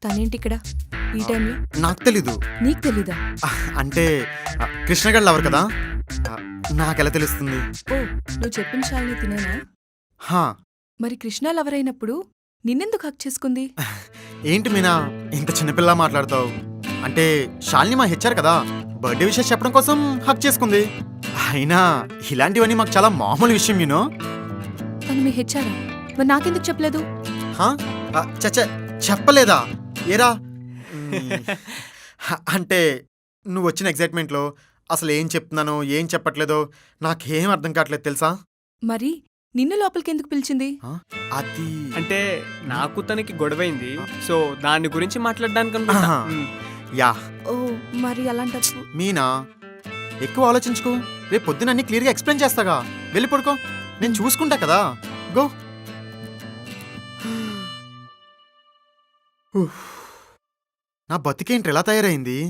తనేంటి ఇక్కడ ఈ టైంలో? నాకు తెలీదు. నీకు తెలీదా? అంటే కృష్ణగడ్ లవర్ కదా, నాకెలా తెలుస్తుంది? ఓ, నువ్వు చెప్పిన శాలిని తినేనా? హా. మరి కృష్ణ లవర్ అయినప్పుడు నిన్నెందుకు హక్ చేసుకుంది? ఏంటి మీనా ఇంత చిన్నపిల్ల మాట్లాడతావు? అంటే శాలిని మా హెచ్చారు కదా, బర్త్డే విషయం చెప్పడం కోసం హక్ చేసుకుంది. అయినా ఇలాంటివన్నీ మాకు చాలా మామూలు విషయం యూనో. తను మీ హెచ్చారా? మరి నాకెందుకు చెప్పలేదు? చచ్చ చెప్పలేదా? ఏరా అంటే నువ్వు వచ్చిన ఎగ్జైట్మెంట్లో అసలు ఏం చెప్తున్నానో ఏం చెప్పట్లేదో నాకేం అర్థం కావట్లేదు తెలుసా. మరి నిన్ను లోపలికి ఎందుకు పిలిచింది? అది అంటే నాకు తనకి గొడవైంది, సో దాని గురించి మాట్లాడడానికి అనుకుంటా. యా. ఓ, మరి అలాంటప్పుడు మీనా ఎక్కువ ఆలోచించుకో, రేపు పొద్దున అన్ని క్లియర్గా ఎక్స్ప్లెయిన్ చేస్తాగా. వెళ్ళి పడుకో, నేను చూసుకుంటా కదా. గో. నా బతికేంటి ఎలా తయారైంది?